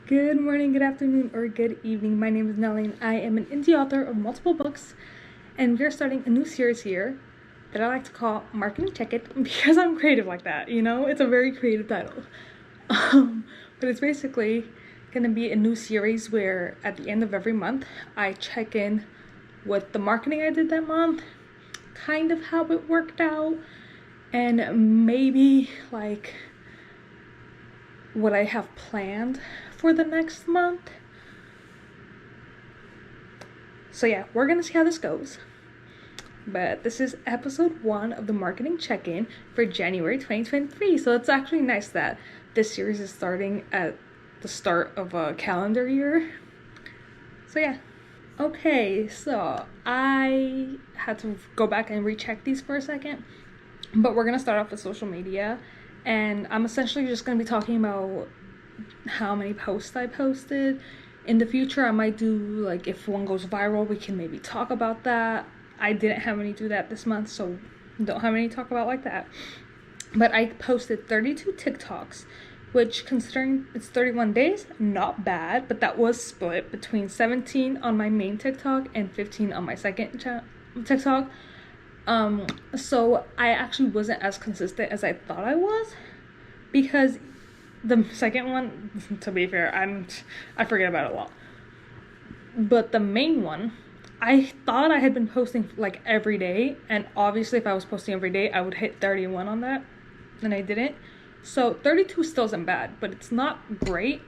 Good morning, good afternoon, or good evening. My name is Nellie, and I am an indie author of multiple books, and we're starting a new series here that I like to call Marketing Check It because I'm creative like that, you know? It's a very creative title. But it's basically gonna be a new series where at the end of every month, I check in with the marketing I did that month, kind of how it worked out, and maybe like what I have planned for the next month. So yeah, we're gonna see how this goes. But this is episode 1 of the marketing check-in for January 2023. So it's actually nice that this series is starting at the start of a calendar year. So yeah. Okay, so I had to go back and recheck these for a second. But we're gonna start off with social media. And I'm essentially just going to be talking about how many posts I posted. In the future, I might do, like, if one goes viral, we can maybe talk about that. I didn't have any do that this month, so don't have any talk about like that. But I posted 32 TikToks, which, considering it's 31 days, not bad. But that was split between 17 on my main TikTok and 15 on my second TikTok. So I actually wasn't as consistent as I thought I was, because the second one, to be fair, I forget about it a lot. But the main one, I thought I had been posting like every day, and obviously if I was posting every day, I would hit 31 on that, and I didn't. So 32 still isn't bad, but it's not great.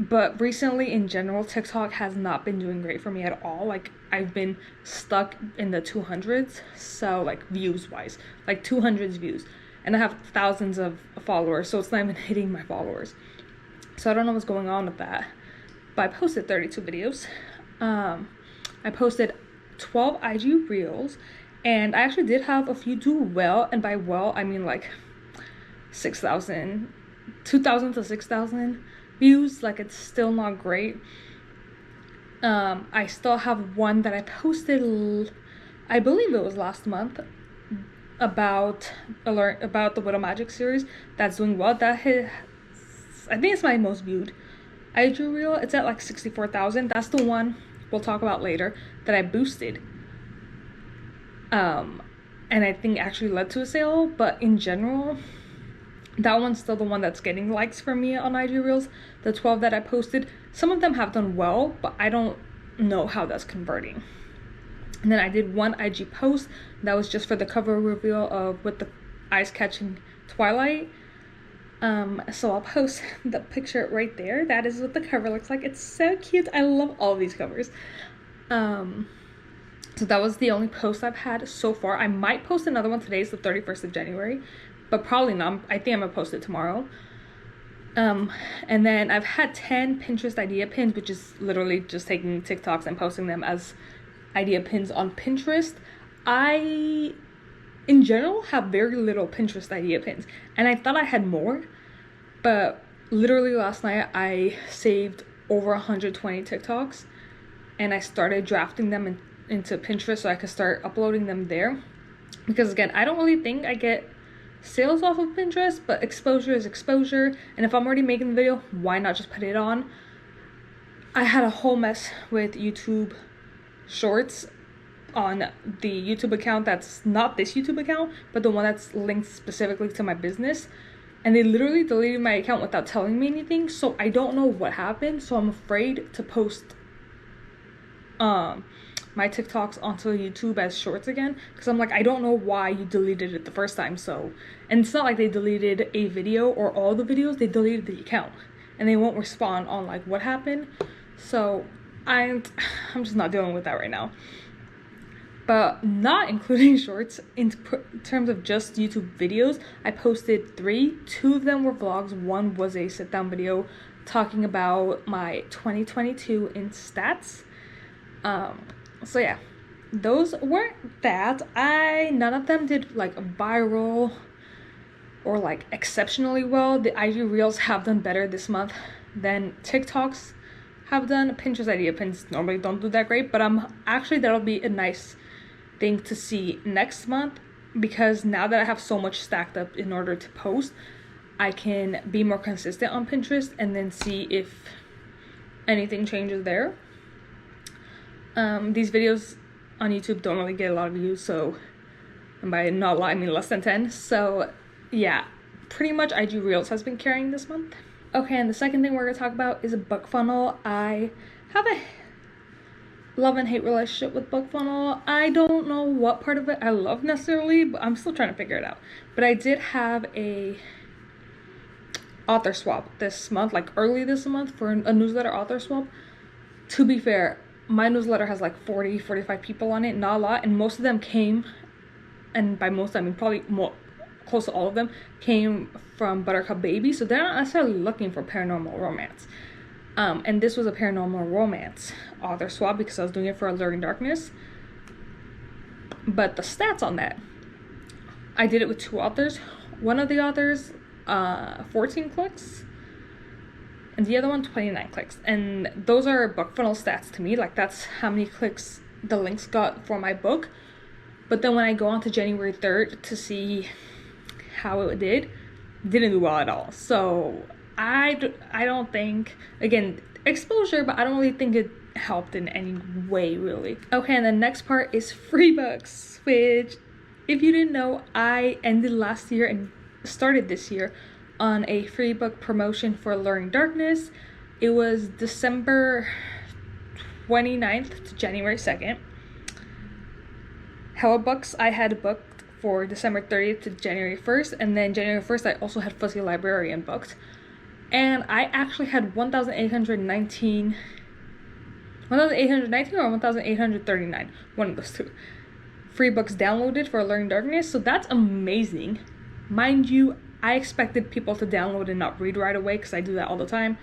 But recently, in general, TikTok has not been doing great for me at all. Like, I've been stuck in the 200s, so, like, views-wise. Like, 200s views. And I have thousands of followers, so it's not even hitting my followers. So I don't know what's going on with that. But I posted 32 videos. I posted 12 IG Reels, and I actually did have a few do well. And by well, I mean, like, 6,000, 2,000 to 6,000 views. Like, it's still not great. I still have one that I posted, I believe it was last month, about the Widow Magic series that's doing well. That hit, I think it's my most viewed IG reel. It's at like 64,000. That's the one we'll talk about later that I boosted. And I think actually led to a sale. But in general, that one's still the one that's getting likes for me on IG Reels. The 12 that I posted, some of them have done well, but I don't know how that's converting. And then I did one IG post that was just for the cover reveal of With the Eyes Catching Twilight. So I'll post the picture right there. That is what the cover looks like. It's so cute. I love all these covers. So that was the only post I've had so far. I might post another one. Today is the 31st of January. But probably not. I think I'm gonna post it tomorrow. And then I've had 10 Pinterest idea pins, which is literally just taking TikToks and posting them as idea pins on Pinterest. I, in general, have very little Pinterest idea pins, and I thought I had more, but literally last night I saved over 120 TikToks, and I started drafting them into Pinterest so I could start uploading them there. Because again, I don't really think I get sales off of Pinterest, but exposure is exposure, and if I'm already making the video, why not just put it on? I had a whole mess with YouTube Shorts on the YouTube account that's not this YouTube account, but the one that's linked specifically to my business, and they literally deleted my account without telling me anything. So I don't know what happened, so I'm afraid to post my TikToks onto YouTube as shorts again, because I'm like, I don't know why you deleted it the first time. So, and it's not like they deleted a video or all the videos, they deleted the account, and they won't respond on like what happened. So I'm just not dealing with that right now. But not including shorts, in terms of just YouTube videos, I posted 3. 2 of them were vlogs. One was a sit-down video talking about my 2022 in stats. So yeah, those weren't bad. None of them did like viral or like exceptionally well. The IG Reels have done better this month than TikToks have done. Pinterest idea pins normally don't do that great, but that'll be a nice thing to see next month, because now that I have so much stacked up in order to post, I can be more consistent on Pinterest and then see if anything changes there. These videos on YouTube don't really get a lot of views, so, and by not a lot I mean less than 10. So yeah, pretty much IG Reels has been carrying this month. Okay, and the second thing we're gonna talk about is a book funnel. I have a love and hate relationship with book funnel. I don't know what part of it I love necessarily, but I'm still trying to figure it out. But I did have a author swap this month, like early this month, for a newsletter author swap. To be fair, my newsletter has like 45 people on it, not a lot, and most of them came, and by most I mean probably more, close to all of them, came from Buttercup Baby, so they're not necessarily looking for paranormal romance. And this was a paranormal romance author swap because I was doing it for Alluring Darkness. But the stats on that, I did it with 2 authors. One of the authors, 14 clicks, and the other one, 29 clicks. And those are book funnel stats to me. Like, that's how many clicks the links got for my book. But then when I go on to January 3rd to see how it didn't do well at all. So I don't think, again, exposure, but I don't really think it helped in any way, really. Okay, and the next part is free books, which, if you didn't know, I ended last year and started this year on a free book promotion for Alluring Darkness. It was December 29th to January 2nd. Hella books I had booked for December 30th to January 1st, and then January 1st I also had Fuzzy Librarian booked. And I actually had 1,819 or 1,839, one of those two, free books downloaded for Alluring Darkness, so that's amazing. Mind you, I expected people to download and not read right away because I do that all the time.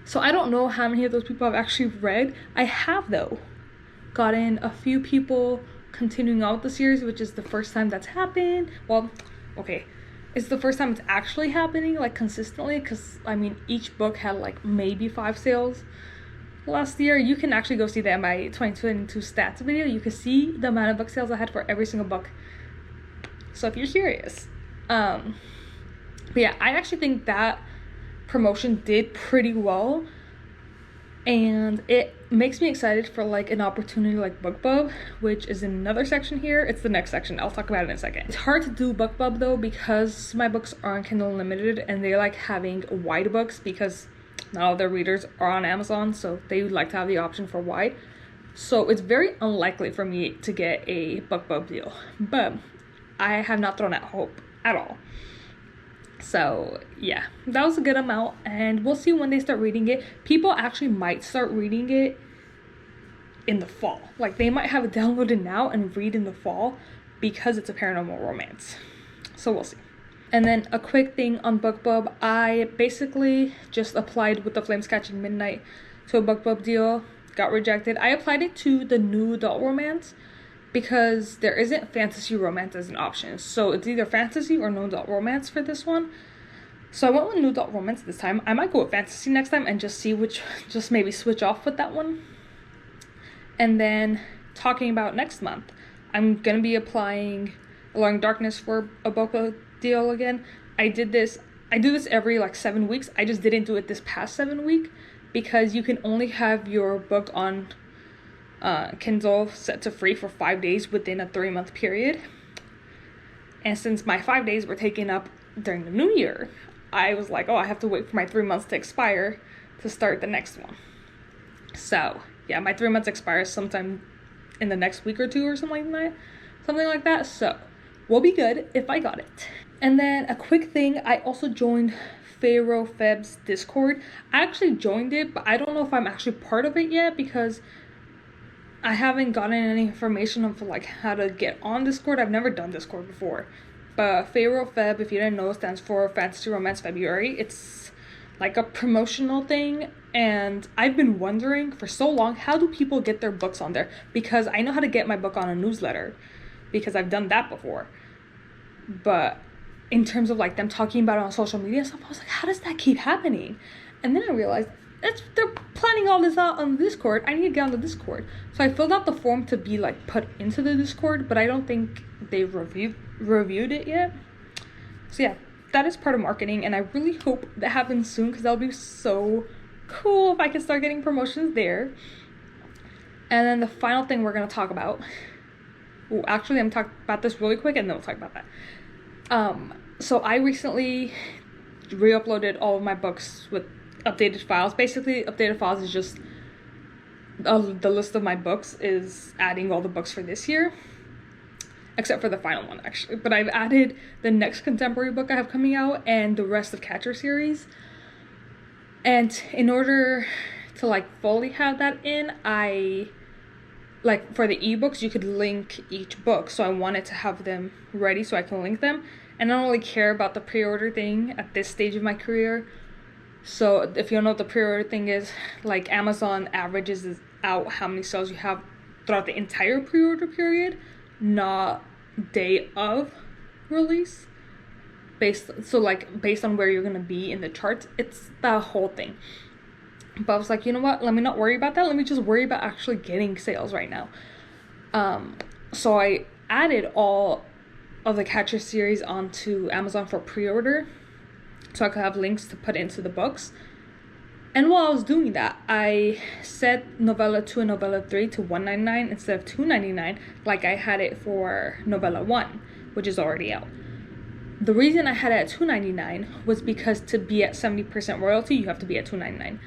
So I don't know how many of those people have actually read. I have, though, gotten a few people continuing on with the series, which is the first time that's happened. Well, okay, it's the first time it's actually happening, like, consistently, because, I mean, each book had, like, maybe 5 sales last year. You can actually go see that in my 2022 stats video. You can see the amount of book sales I had for every single book. So if you're curious. But yeah, I actually think that promotion did pretty well. And it makes me excited for, like, an opportunity like BookBub, which is another section here. It's the next section. I'll talk about it in a second. It's hard to do BookBub, though, because my books are on Kindle Unlimited, and they like having wide books because not all their readers are on Amazon, so they would like to have the option for wide. So it's very unlikely for me to get a BookBub deal. But I have not thrown out hope at all. So yeah, that was a good amount, and we'll see when they start reading it. People actually might start reading it in the fall. Like, they might have it downloaded now and read in the fall because it's a paranormal romance. So we'll see. And then a quick thing on BookBub, I basically just applied with the Flames Catching Midnight to a BookBub deal, got rejected. I applied it to the new adult romance because there isn't fantasy romance as an option. So it's either fantasy or no adult romance for this one. So I went with new adult romance this time. I might go with fantasy next time and just see which, just maybe switch off with that one. And then talking about next month, I'm going to be applying Alluring Darkness for a BookBub deal again. I do this every like 7 weeks. I just didn't do it this past 7 week because you can only have your book on Kindle set to free for 5 days within a 3-month period. And since my 5 days were taken up during the new year, I was like, oh, I have to wait for my 3 months to expire to start the next one. So yeah, my 3 months expires sometime in the next week or two or something like that. So we'll be good if I got it. And then a quick thing, I also joined Pharaoh Feb's Discord. I actually joined it, but I don't know if I'm actually part of it yet because I haven't gotten any information on like how to get on Discord. I've never done Discord before. But Pharaoh Feb, if you didn't know, stands for Fantasy Romance February. It's like a promotional thing, and I've been wondering for so long, how do people get their books on there? Because I know how to get my book on a newsletter because I've done that before. But in terms of like them talking about it on social media and stuff, I was like, how does that keep happening? And then I realized they're planning all this out on the Discord. I need to get on the Discord. So I filled out the form to be like put into the Discord, but I don't think they've reviewed it yet. So yeah, that is part of marketing, and I really hope that happens soon, because that'll be so cool if I can start getting promotions there. And then the final thing we're going to talk about, well, actually I'm talking about this really quick and then we'll talk about that. So I recently re-uploaded all of my books with updated files. Basically, updated files is just the list of my books is adding all the books for this year, except for the final one actually. But I've added the next contemporary book I have coming out and the rest of Catcher series. And in order to like fully have that in, I like for the ebooks you could link each book, so I wanted to have them ready so I can link them. And I don't really care about the pre-order thing at this stage of my career. So if you don't know what the pre-order thing is, like Amazon averages out how many sales you have throughout the entire pre-order period, not day of release. Based on where you're gonna be in the charts. It's the whole thing. But I was like, you know what, let me not worry about that, let me just worry about actually getting sales right now. So I added all of the Catcher series onto Amazon for pre-order, so I could have links to put into the books. And while I was doing that, I set novella 2 and novella 3 to $1.99 instead of $2.99, like I had it for novella 1, which is already out. The reason I had it at $2.99 was because to be at 70% royalty, you have to be at $2.99.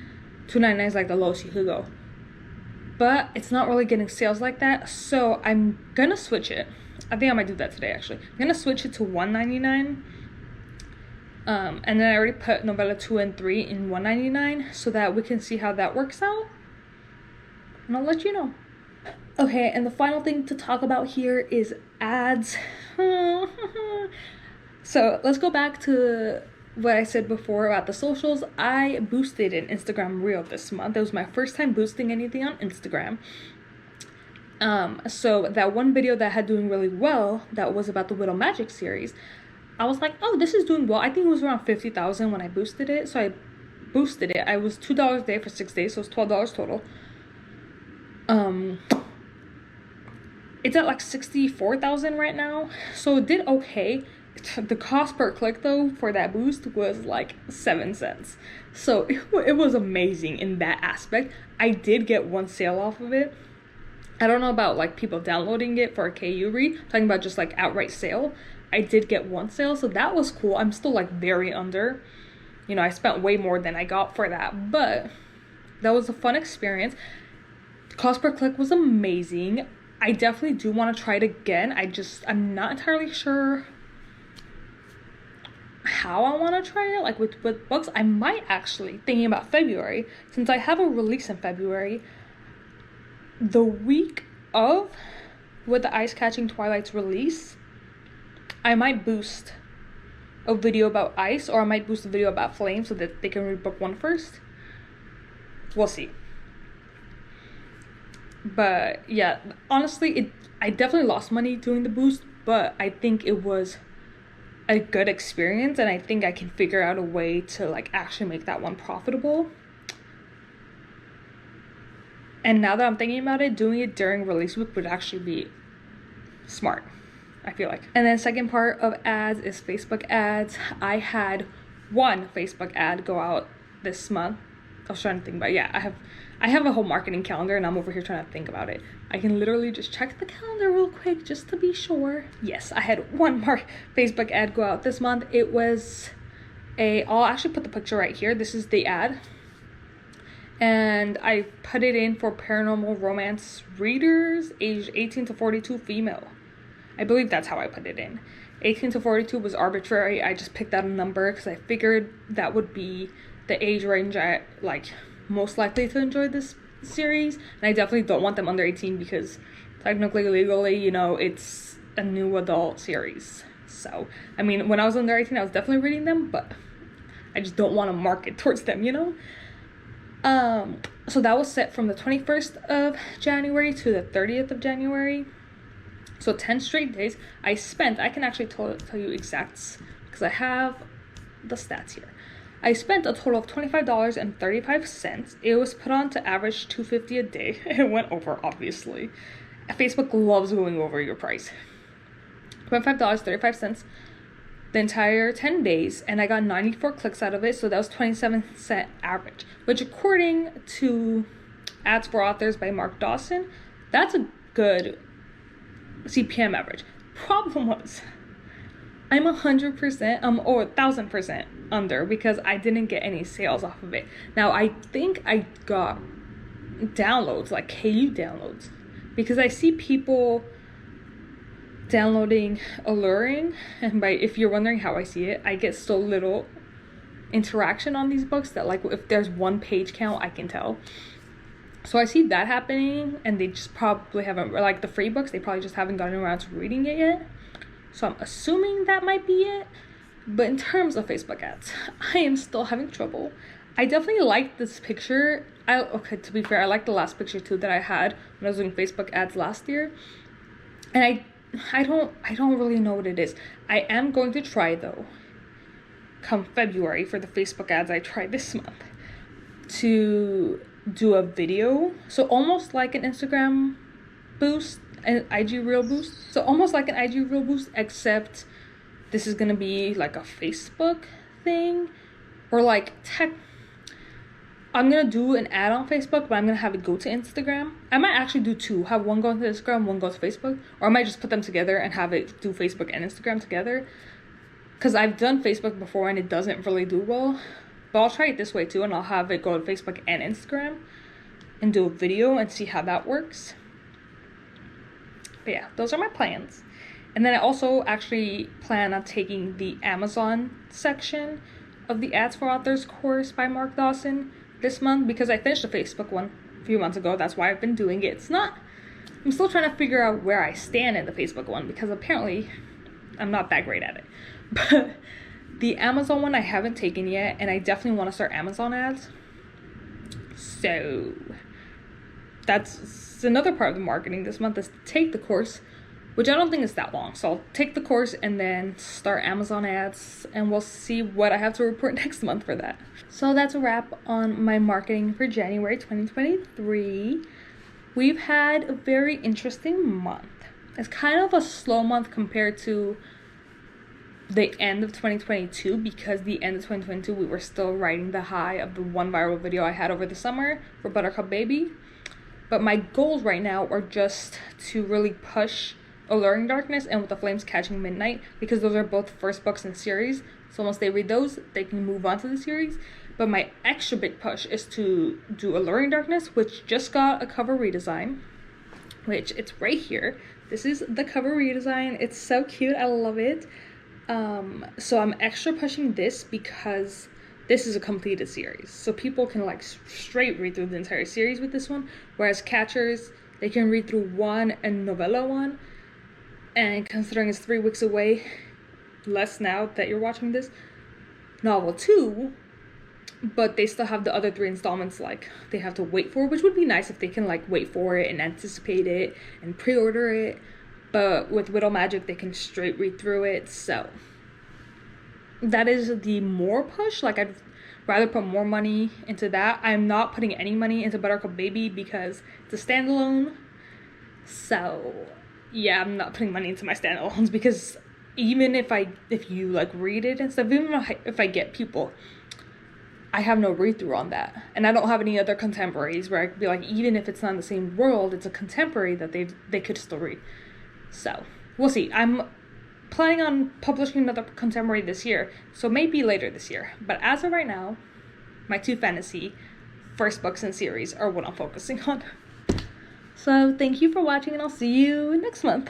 $2.99 is like the lowest you could go. But it's not really getting sales like that, so I'm gonna switch it. I think I might do that today actually. I'm gonna switch it to $1.99. And then I already put novella 2 and 3 in $1.99 so that we can see how that works out. And I'll let you know. Okay, and the final thing to talk about here is ads. So let's go back to what I said before about the socials. I boosted an Instagram reel this month. It was my first time boosting anything on Instagram. So that one video that had doing really well, that was about the Widow Magic series, I was like, oh, this is doing well. I think it was around 50,000 when I boosted it. So I boosted it. I was $2 a day for 6 days, so it's $12 total. It's at like 64,000 right now, so it did okay. The cost per click though for that boost was like 7 cents, so it was amazing in that aspect. I did get one sale off of it. I don't know about like people downloading it for a KU read, talking about just like outright sale. I did get one sale, so that was cool. I'm still like very under, you know, I spent way more than I got for that, but that was a fun experience. Cost per click was amazing. I definitely do want to try it again. I'm not entirely sure how I want to try it, like with books. I might actually, thinking about February, since I have a release in February, the week of with the Ice Catching Twilight's release, I might boost a video about ice, or I might boost a video about flame so that they can read book 1 first. We'll see. But yeah, honestly, I definitely lost money doing the boost, but I think it was a good experience, and I think I can figure out a way to like actually make that one profitable. And now that I'm thinking about it, doing it during release week would actually be smart, I feel like. And then second part of ads is Facebook ads. I had one Facebook ad go out this month. I was trying to think about it. Yeah, I have a whole marketing calendar, and I'm over here trying to think about it. I can literally just check the calendar real quick just to be sure. Yes, I had one more Facebook ad go out this month. It was I'll actually put the picture right here. This is the ad. And I put it in for paranormal romance readers aged 18 to 42 female. I believe that's how I put it in. 18 to 42 was arbitrary. I just picked out a number because I figured that would be the age range I like most likely to enjoy this series. And I definitely don't want them under 18 because technically, legally, you know, it's a new adult series. So, I mean, when I was under 18, I was definitely reading them, but I just don't want to market towards them, you know? So that was set from the 21st of January to the 30th of January. So 10 straight days. I can actually tell you exacts because I have the stats here. I spent a total of $25.35. It was put on to average $2.50 a day. It went over, obviously. Facebook loves going over your price. $25.35. the entire 10 days, and I got 94 clicks out of it, so that was 27-cent average, which according to Ads for Authors by Mark Dawson, that's a good CPM average. Problem was, I'm 100%, or 1,000% under because I didn't get any sales off of it. Now, I think I got downloads, like KU downloads, because I see people downloading Alluring, and if you're wondering how I see it, I get so little interaction on these books that, like, if there's one page count, I can tell. So I see that happening, and they just probably haven't, like the free books, they probably just haven't gotten around to reading it yet. So I'm assuming that might be it. But in terms of Facebook ads, I am still having trouble. I definitely like this picture. Okay, to be fair, I like the last picture too that I had when I was doing Facebook ads last year. And I don't really know what it is. I am going to try though, come February, for the Facebook ads I tried this month, to do a video. So almost like an Instagram boost, an IG reel boost. So almost like an IG reel boost, except this is gonna be like a Facebook thing, or like I'm gonna do an ad on Facebook, but I'm gonna have it go to Instagram. I might actually do two, have one go to Instagram, one go to Facebook, or I might just put them together and have it do Facebook and Instagram together, because I've done Facebook before and it doesn't really do well. But I'll try it this way too, and I'll have it go to Facebook and Instagram and do a video and see how that works. But yeah, those are my plans. And then I also actually plan on taking the Amazon section of the Ads for Authors course by Mark Dawson this month, because I finished the Facebook one a few months ago. That's why I've been doing it. I'm still trying to figure out where I stand in the Facebook one, because apparently I'm not that great at it. But the Amazon one I haven't taken yet, and I definitely want to start Amazon ads. So that's another part of the marketing this month, is to take the course, which I don't think is that long. So I'll take the course and then start Amazon ads, and we'll see what I have to report next month for that. So that's a wrap on my marketing for January 2023. We've had a very interesting month. It's kind of a slow month compared to the end of 2022, because the end of 2022 we were still riding the high of the one viral video I had over the summer for Buttercup Baby. But my goals right now are just to really push Alluring Darkness and With the Flames Catching Midnight, because those are both first books in series. So once they read those, they can move on to the series. But my extra big push is to do Alluring Darkness, which just got a cover redesign, which it's right here. This is the cover redesign. It's so cute. I love it. So I'm extra pushing this because this is a completed series. So people can like straight read through the entire series with this one. Whereas Catchers, they can read through one and Novella one. And considering it's 3 weeks away, less now that you're watching this, novel 2, but they still have the other 3 installments like they have to wait for, which would be nice if they can like wait for it and anticipate it and pre-order it. But with Widow Magic, they can straight read through it. So that is the more push. Like, I'd rather put more money into that. I'm not putting any money into Buttercup Baby because it's a standalone. So yeah, I'm not putting money into my standalones, because even if you like read it and stuff, even if I get people, I have no read through on that. And I don't have any other contemporaries where I could be like, even if it's not in the same world, it's a contemporary that they could still read. So we'll see. I'm planning on publishing another contemporary this year, so maybe later this year. But as of right now, my 2 fantasy first books in series are what I'm focusing on. So thank you for watching, and I'll see you next month.